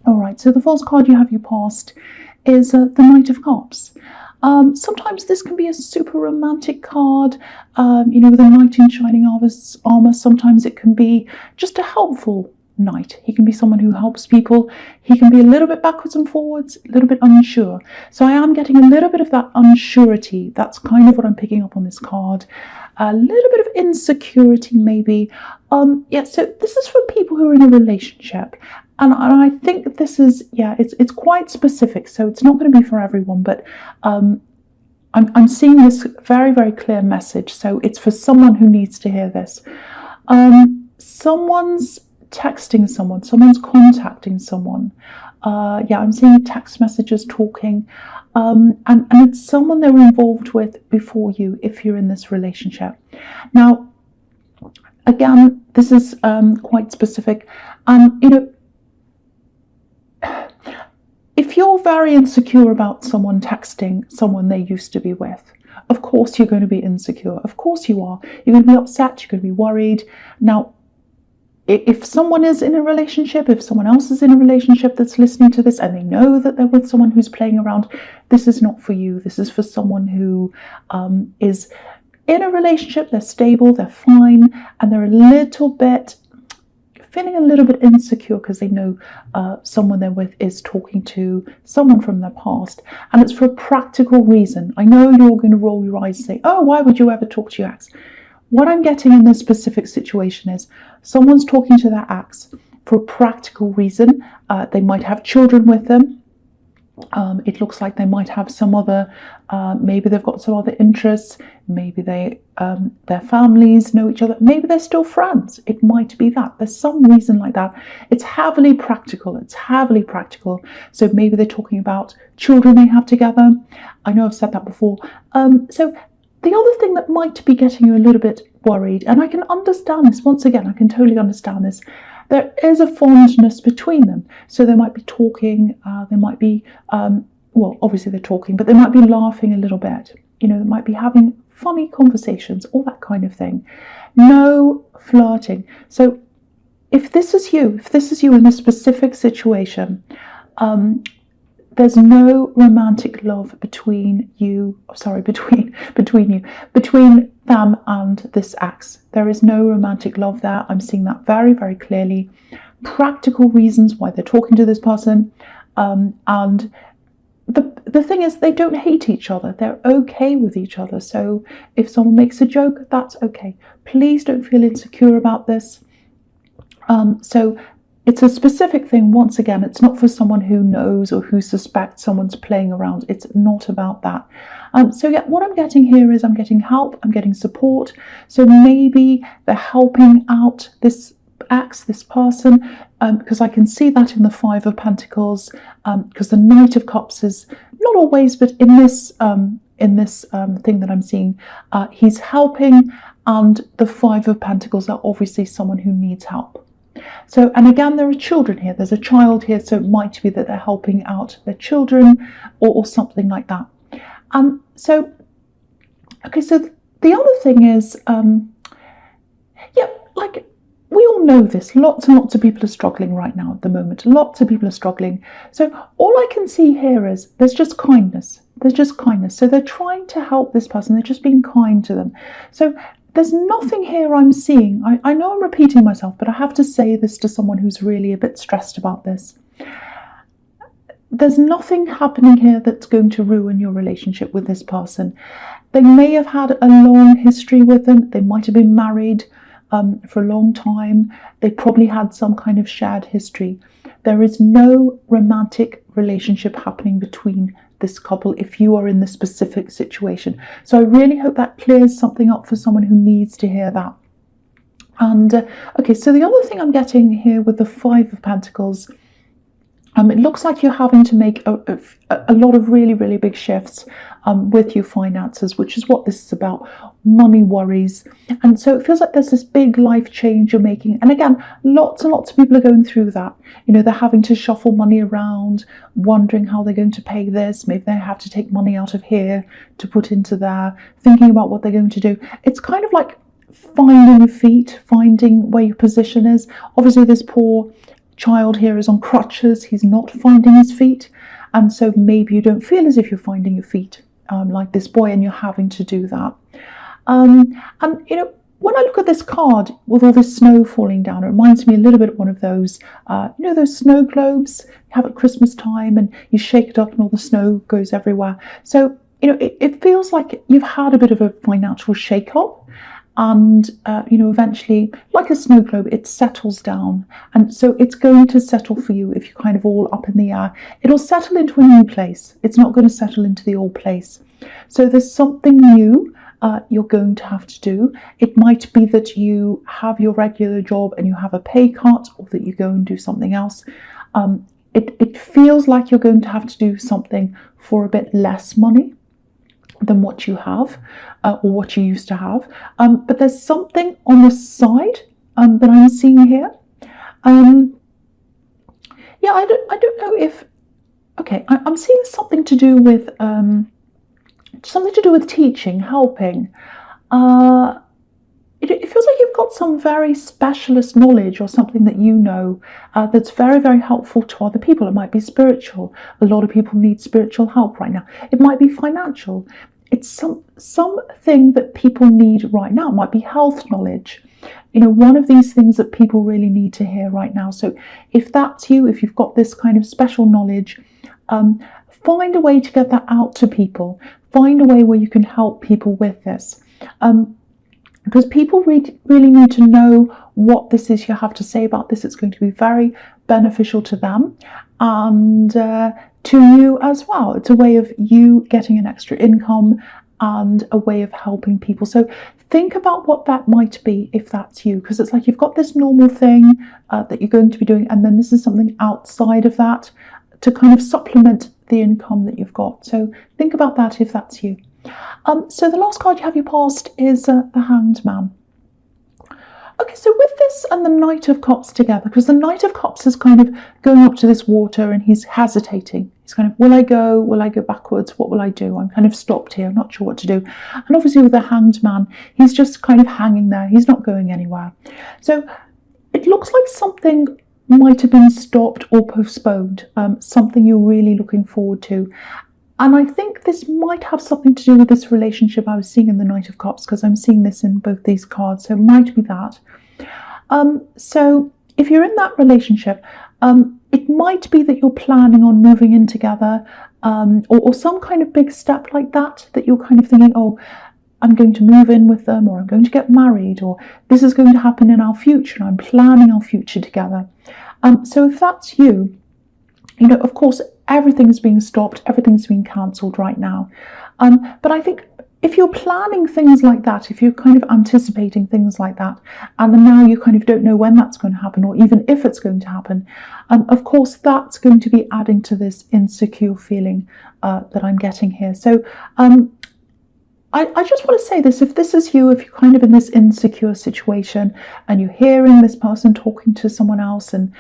All right, so the first card you have you passed is the Knight of Cups. Sometimes this can be a super romantic card, with a knight in shining armor. Sometimes it can be just a helpful knight. He can be someone who helps people. He can be a little bit backwards and forwards, a little bit unsure. So I am getting a little bit of that unsurety. That's kind of what I'm picking up on this card. A little bit of insecurity, maybe. So this is for people who are in a relationship. And I think this is, it's quite specific, so it's not going to be for everyone, but I'm seeing this very, very clear message. So it's for someone who needs to hear this. Someone's texting someone, someone's contacting someone. I'm seeing text messages, talking, and it's someone they were involved with before you, if you're in this relationship. Now, again, this is quite specific. If you're very insecure about someone texting someone they used to be with, of course you're going to be insecure. Of course you are. You're going to be upset. You're going to be worried. Now, if someone is in a relationship, if someone else is in a relationship that's listening to this and they know that they're with someone who's playing around, this is not for you. This is for someone who is in a relationship. They're stable, they're fine, and they're feeling a little bit insecure because they know someone they're with is talking to someone from their past, and it's for a practical reason. I know you're going to roll your eyes and say, oh, why would you ever talk to your ex? What I'm getting in this specific situation is someone's talking to their ex for a practical reason. They might have children with them. It looks like they might have some other, maybe they've got some other interests. Maybe their families know each other. Maybe they're still friends. It might be that. There's some reason like that. It's heavily practical. So maybe they're talking about children they have together. I know I've said that before. So the other thing that might be getting you a little bit worried, and I can understand this, once again, I can totally understand this, there is a fondness between them. So they might be talking, they might be, obviously they're talking, but they might be laughing a little bit. They might be having funny conversations, all that kind of thing. No flirting. So if this is you in a specific situation, there's no romantic love between them and this ex. There is no romantic love there. I'm seeing that very, very clearly. Practical reasons why they're talking to this person. And the thing is, they don't hate each other. They're okay with each other. So if someone makes a joke, that's okay. Please don't feel insecure about this. So it's a specific thing. Once again, it's not for someone who knows or who suspects someone's playing around. It's not about that. What I'm getting here is I'm getting help, I'm getting support. So maybe they're helping out this ex, this person, because I can see that in the Five of Pentacles, because the Knight of Cups is not always, but in this thing that I'm seeing, he's helping, and the Five of Pentacles are obviously someone who needs help. So, and again, there are children here. There's a child here, so it might be that they're helping out their children or something like that. So the other thing is, we all know this. Lots and lots of people are struggling right now at the moment. Lots of people are struggling. So all I can see here is there's just kindness. So they're trying to help this person. They're just being kind to them. So there's nothing here I'm seeing. I know I'm repeating myself, but I have to say this to someone who's really a bit stressed about this. There's nothing happening here that's going to ruin your relationship with this person. They may have had a long history with them. They might have been married for a long time. They probably had some kind of shared history. There is no romantic relationship happening between this couple if you are in this specific situation. So I really hope that clears something up for someone who needs to hear that. And so the other thing I'm getting here with the Five of Pentacles, it looks like you're having to make a lot of really, really big shifts with your finances, which is what this is about, money worries. And so it feels like there's this big life change you're making. And again, lots and lots of people are going through that. They're having to shuffle money around, wondering how they're going to pay this. Maybe they have to take money out of here to put into there, thinking about what they're going to do. It's kind of like finding your feet, finding where your position is. Obviously, this poor child here is on crutches, he's not finding his feet, and so maybe you don't feel as if you're finding your feet like this boy, and you're having to do that. And when I look at this card with all this snow falling down, it reminds me a little bit of one of those, those snow globes you have at Christmas time, and you shake it up and all the snow goes everywhere. So, it feels like you've had a bit of a financial shake-up, and, eventually, like a snow globe, it settles down. And so it's going to settle for you if you're kind of all up in the air. It'll settle into a new place. It's not going to settle into the old place. So there's something new you're going to have to do. It might be that you have your regular job and you have a pay cut, or that you go and do something else. It feels like you're going to have to do something for a bit less money than what you have or what you used to have. But there's something on the side that I'm seeing here. I don't know if... Okay, I'm seeing something to do with... teaching, helping. It feels like you've got some very specialist knowledge or something that that's very, very helpful to other people. It might be spiritual. A lot of people need spiritual help right now. It might be financial. It's something that people need right now. It might be health knowledge. One of these things that people really need to hear right now. So if that's you, if you've got this kind of special knowledge, find a way to get that out to people. Find a way where you can help people with this. Because people really need to know what this is you have to say about this. It's going to be very beneficial to them and to you as well. It's a way of you getting an extra income and a way of helping people. So think about what that might be if that's you, because it's like you've got this normal thing that you're going to be doing, and then this is something outside of that to kind of supplement the income that you've got. So think about that if that's you. So the last card you have your past is the Hanged Man. Okay, so with this and the Knight of Cups together, because the Knight of Cups is kind of going up to this water and he's hesitating. He's kind of, will I go backwards? What will I do? I'm kind of stopped here. I'm not sure what to do. And obviously with the Hanged Man, he's just kind of hanging there. He's not going anywhere. So it looks like something might have been stopped or postponed, something you're really looking forward to. And I think this might have something to do with this relationship I was seeing in the Knight of Cups, because I'm seeing this in both these cards, so it might be that. So if you're in that relationship, it might be that you're planning on moving in together, or some kind of big step like that you're kind of thinking, oh, I'm going to move in with them, or I'm going to get married, or this is going to happen in our future, and I'm planning our future together. So if that's you, of course, everything's being stopped, everything's being cancelled right now. But I think if you're planning things like that, if you're kind of anticipating things like that, and now you kind of don't know when that's going to happen, or even if it's going to happen, of course, that's going to be adding to this insecure feeling that I'm getting here. So I just want to say this, if this is you, if you're kind of in this insecure situation and you're hearing this person talking to someone else, and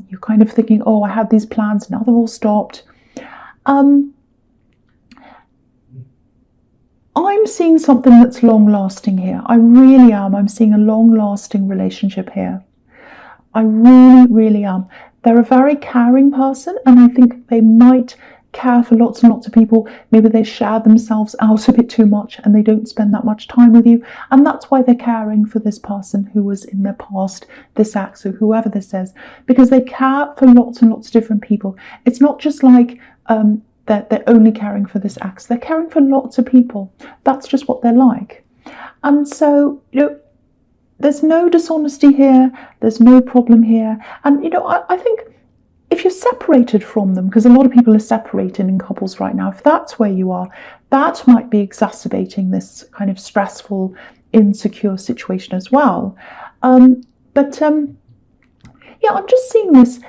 you're kind of thinking, oh, I had these plans, now they're all stopped. I'm seeing something that's long-lasting here. I really am. I'm seeing a long-lasting relationship here. I really, really am. They're a very caring person, and I think they might care for lots and lots of people. Maybe they share themselves out a bit too much and they don't spend that much time with you, and that's why they're caring for this person who was in their past, this ex, or whoever this is, because they care for lots and lots of different people. It's not just like that they're only caring for this ex, they're caring for lots of people. That's just what they're like. And so there's no dishonesty here, there's no problem here. And I think if you're separated from them, because a lot of people are separated in couples right now, if that's where you are, that might be exacerbating this kind of stressful, insecure situation as well. Yeah, I'm just seeing this.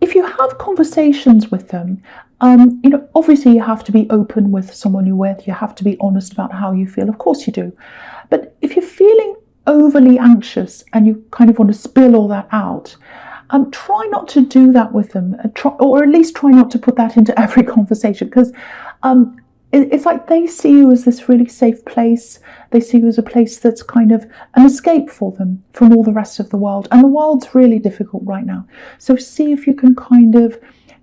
If you have conversations with them, obviously you have to be open with someone you're with. You have to be honest about how you feel. Of course you do. But if you're feeling overly anxious and you kind of want to spill all that out, try not to do that with them, or at least try not to put that into every conversation, because it's like they see you as this really safe place. They see you as a place that's kind of an escape for them from all the rest of the world. And the world's really difficult right now. So see if you can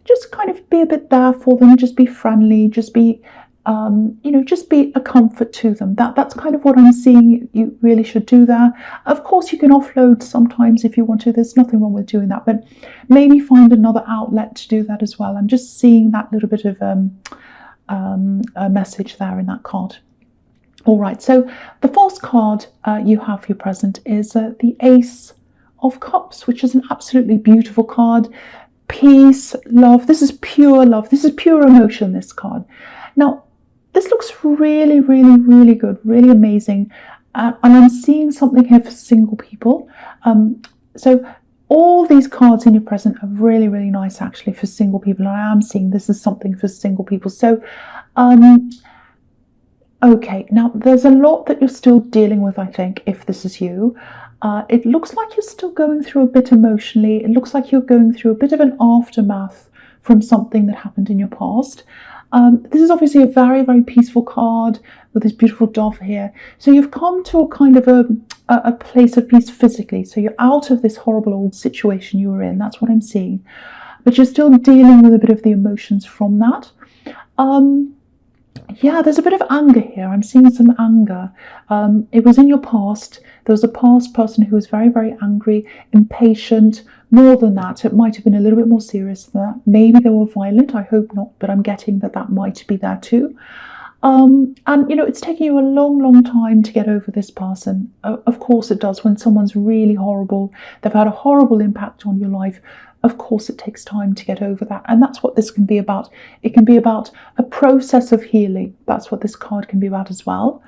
just kind of be a bit there for them, just be friendly, just be, just be a comfort to them. That's kind of what I'm seeing you really should do there. Of course, you can offload sometimes if you want to. There's nothing wrong with doing that, but maybe find another outlet to do that as well. I'm just seeing that little bit of a message there in that card. All right, so the first card you have for your present is the Ace of Cups, which is an absolutely beautiful card. Peace, love. This is pure love. This is pure emotion, this card. Now, this looks really, really, really good, really amazing. And I'm seeing something here for single people. So all these cards in your present are really, really nice, actually, for single people. And I am seeing this is something for single people. So, okay, now there's a lot that you're still dealing with, I think, if this is you. It looks like you're still going through a bit emotionally. It looks like you're going through a bit of an aftermath from something that happened in your past. This is obviously a very, very peaceful card with this beautiful dove here. So you've come to a kind of a place of peace physically. So you're out of this horrible old situation you were in. That's what I'm seeing. But you're still dealing with a bit of the emotions from that. Yeah, there's a bit of anger here. I'm seeing some anger. It was in your past. There was a past person who was very, very angry, impatient. More than that, it might have been a little bit more serious than that. Maybe they were violent. I hope not, but I'm getting that might be there too. And, it's taking you a long, long time to get over this person. Of course it does. When someone's really horrible, they've had a horrible impact on your life. Of course it takes time to get over that. And that's what this can be about. It can be about a process of healing. That's what this card can be about as well.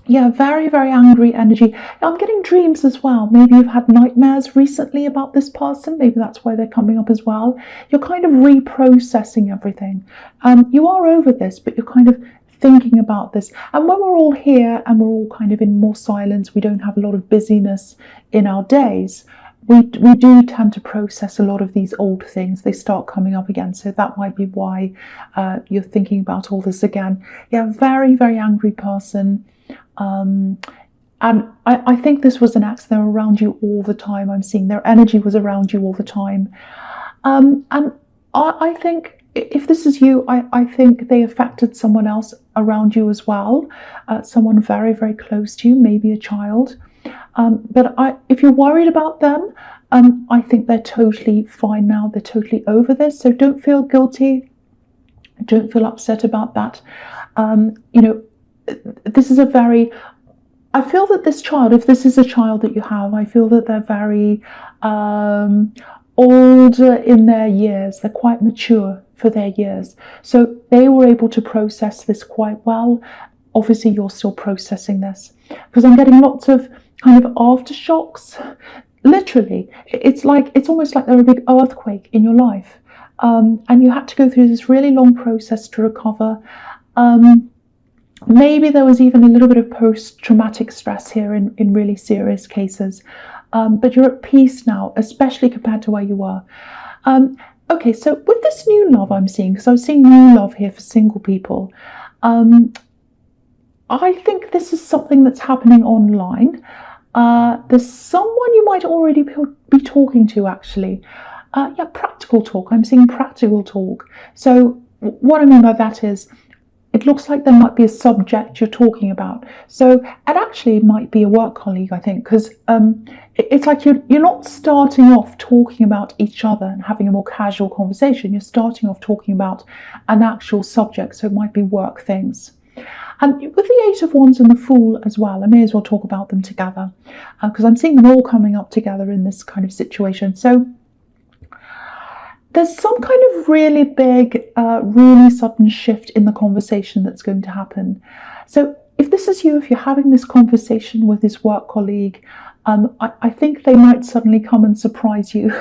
Yeah, very, very angry energy. I'm getting dreams as well. Maybe you've had nightmares recently about this person. Maybe that's why they're coming up as well. You're kind of reprocessing everything. You are over this, but you're kind of thinking about this. And when we're all here and we're all kind of in more silence, we don't have a lot of busyness in our days, we do tend to process a lot of these old things. They start coming up again. So that might be why you're thinking about all this again. Yeah, very, very angry person. And I think this was an accident. They're around you all the time. I'm seeing their energy was around you all the time. And I think if this is you, I think they affected someone else around you as well. Someone very, very close to you, maybe a child. But if you're worried about them, I think they're totally fine now. They're totally over this. So don't feel guilty. Don't feel upset about that. This is I feel that this child, if this is a child that you have, I feel that they're very older in their years. They're quite mature for their years. So they were able to process this quite well. Obviously, you're still processing this because I'm getting lots of kind of aftershocks. Literally, it's almost like they're a big earthquake in your life. And you had to go through this really long process to recover. Maybe there was even a little bit of post-traumatic stress here in really serious cases. But you're at peace now, especially compared to where you were. Okay, so with this new love I'm seeing, because I was seeing new love here for single people, I think this is something that's happening online. There's someone you might already be talking to, actually. Yeah, practical talk. I'm seeing practical talk. So what I mean by that is, it looks like there might be a subject you're talking about. So it actually might be a work colleague, I think, because it's like you're not starting off talking about each other and having a more casual conversation. You're starting off talking about an actual subject. So it might be work things. And with the Eight of Wands and the Fool as well, I may as well talk about them together because I'm seeing them all coming up together in this kind of situation. So there's some kind of really big, really sudden shift in the conversation that's going to happen. So if this is you, if you're having this conversation with this work colleague, I think they might suddenly come and surprise you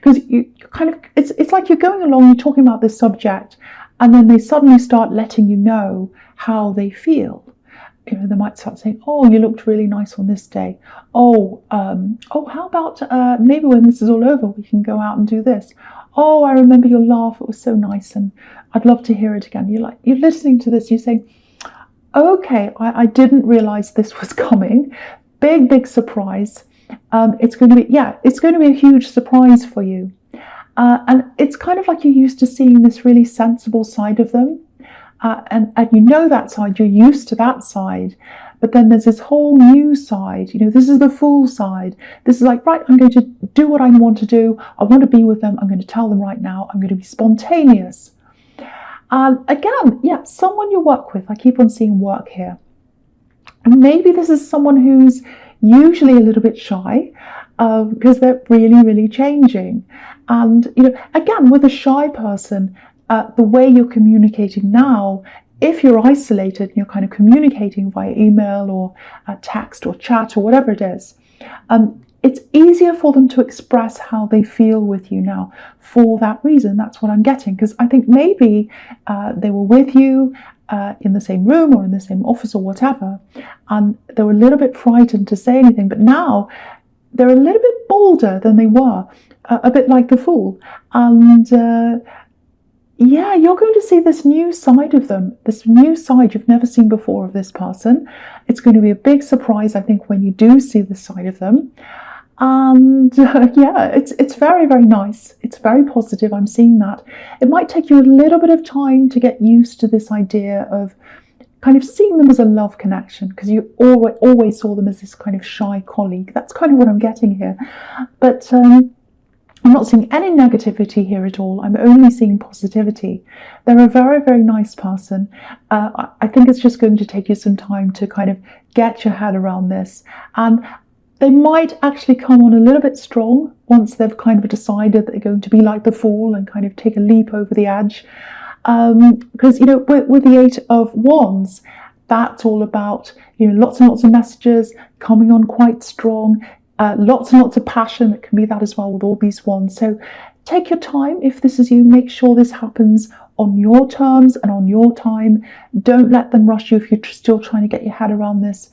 because you kind of, it's like you're going along, you're talking about this subject, and then they suddenly start letting you know how they feel. they might start saying, "Oh, you looked really nice on this day. Oh, how about maybe when this is all over, we can go out and do this. Oh, I remember your laugh. It was so nice, and I'd love to hear it again." You're listening to this. You're saying, "Okay, I didn't realize this was coming. Big surprise. It's going to be a huge surprise for you." And it's kind of like you're used to seeing this really sensible side of them. And you know that side, you're used to that side, but then there's this whole new side. This is the fool side. This is like, right, I'm going to do what I want to do. I want to be with them. I'm going to tell them right now. I'm going to be spontaneous. And again, someone you work with. I keep on seeing work here. And maybe this is someone who's usually a little bit shy, because they're really changing. And, again, with a shy person, the way you're communicating now, if you're isolated and you're kind of communicating via email or text or chat or whatever it is, it's easier for them to express how they feel with you now for that reason. That's what I'm getting, because I think maybe they were with you in the same room or in the same office or whatever, and they were a little bit frightened to say anything, but now they're a little bit bolder than they were, a bit like the fool. And you're going to see this new side of them, this new side you've never seen before of this person. It's going to be a big surprise, I think, when you do see this side of them. And it's very nice. It's very positive. I'm seeing that. It might take you a little bit of time to get used to this idea of kind of seeing them as a love connection, because you always saw them as this kind of shy colleague. That's kind of what I'm getting here. But I'm not seeing any negativity here at all. I'm only seeing positivity. They're a very nice person. I think it's just going to take you some time to kind of get your head around this. And they might actually come on a little bit strong once they've kind of decided that they're going to be like the fool and kind of take a leap over the edge. Because, with the 8 of Wands, that's all about, lots and lots of messages coming on quite strong. Lots and lots of passion. It can be that as well with all these wands. So take your time. If this is you, make sure this happens on your terms and on your time. Don't let them rush you if you're still trying to get your head around this.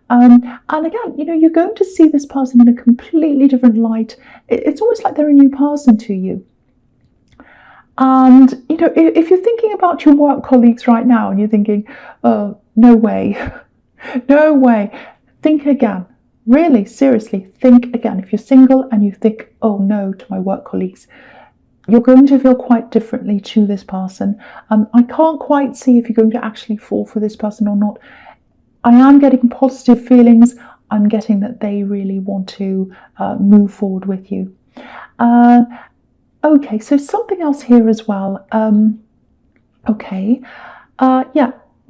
And again, you're going to see this person in a completely different light. It's almost like they're a new person to you. And, if you're thinking about your work colleagues right now and you're thinking, oh, no way, no way, think again. Really, seriously, think again. If you're single and you think, oh no, to my work colleagues, you're going to feel quite differently to this person. I can't quite see if you're going to actually fall for this person or not. I am getting positive feelings. I'm getting that they really want to move forward with you. Okay, so something else here as well.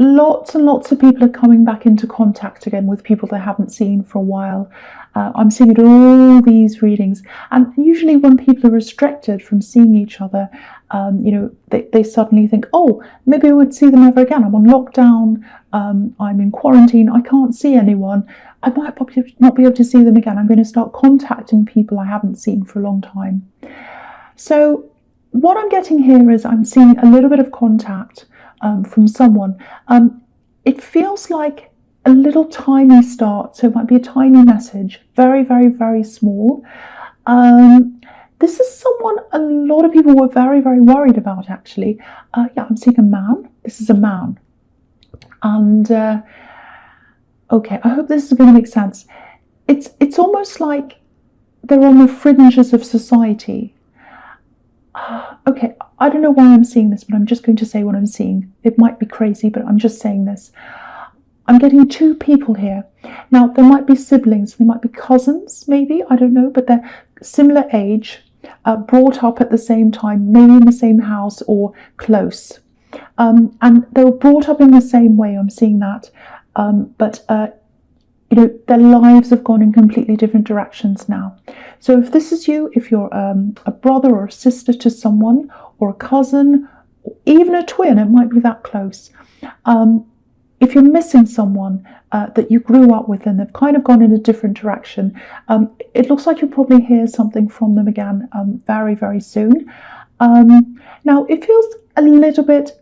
Lots and lots of people are coming back into contact again with people they haven't seen for a while. I'm seeing it in all these readings. And usually when people are restricted from seeing each other, they suddenly think, oh, maybe I would see them ever again. I'm on lockdown. I'm in quarantine. I can't see anyone. I might not be able to see them again. I'm going to start contacting people I haven't seen for a long time. So what I'm getting here is I'm seeing a little bit of contact from someone. It feels like a little tiny start, so it might be a tiny message, very small. This is someone a lot of people were very worried about, actually. I'm seeing a man. This is a man. And okay, I hope this is going to make sense. It's almost like they're on the fringes of society. Okay, I don't know why I'm seeing this, but I'm just going to say what I'm seeing. It might be crazy, but I'm just saying this. I'm getting 2 people here. Now, there might be siblings, they might be cousins, maybe, I don't know, but they're similar age, brought up at the same time, maybe in the same house or close. And they were brought up in the same way, I'm seeing that. But their lives have gone in completely different directions now. So if this is you, if you're a brother or a sister to someone, or a cousin, or even a twin, it might be that close. If you're missing someone that you grew up with and they've kind of gone in a different direction, it looks like you'll probably hear something from them again very soon. Now, it feels a little bit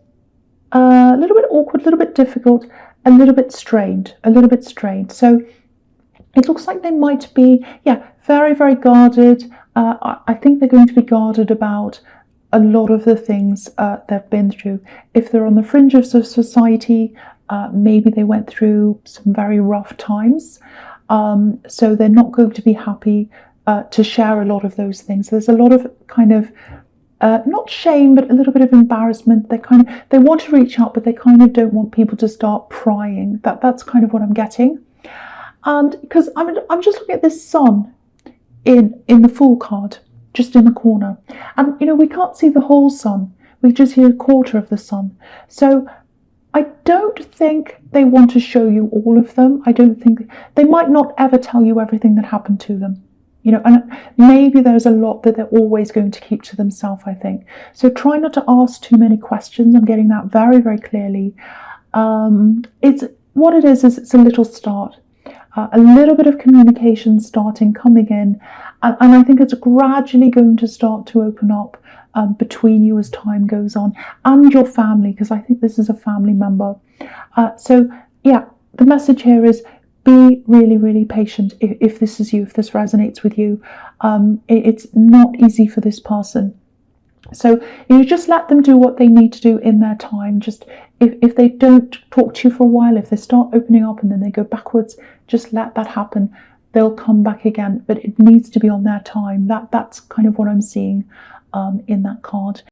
awkward, a little bit difficult. a little bit strained, a little bit strained. So it looks like they might be, yeah, very, very guarded. I think they're going to be guarded about a lot of the things they've been through. If they're on the fringe of society, maybe they went through some very rough times. So they're not going to be happy to share a lot of those things. There's a lot of kind of not shame, but a little bit of embarrassment. They want to reach out, but they kind of don't want people to start prying. That's kind of what I'm getting. And because I'm just looking at this sun in the Fool card, just in the corner, and we can't see the whole sun. We just see a quarter of the sun. So I don't think they want to show you all of them. I don't think they might not ever tell you everything that happened to them. And maybe there's a lot that they're always going to keep to themselves, I think. So try not to ask too many questions. I'm getting that very, very clearly. It's what it is it's a little start. A little bit of communication coming in, and I think it's gradually going to start to open up between you as time goes on, and your family, because I think this is a family member. So yeah, the message here is be really, really patient if this is you, if this resonates with you. It's not easy for this person. So you just let them do what they need to do in their time. Just if they don't talk to you for a while, if they start opening up and then they go backwards, just let that happen. They'll come back again, but it needs to be on their time. That's kind of what I'm seeing in that card.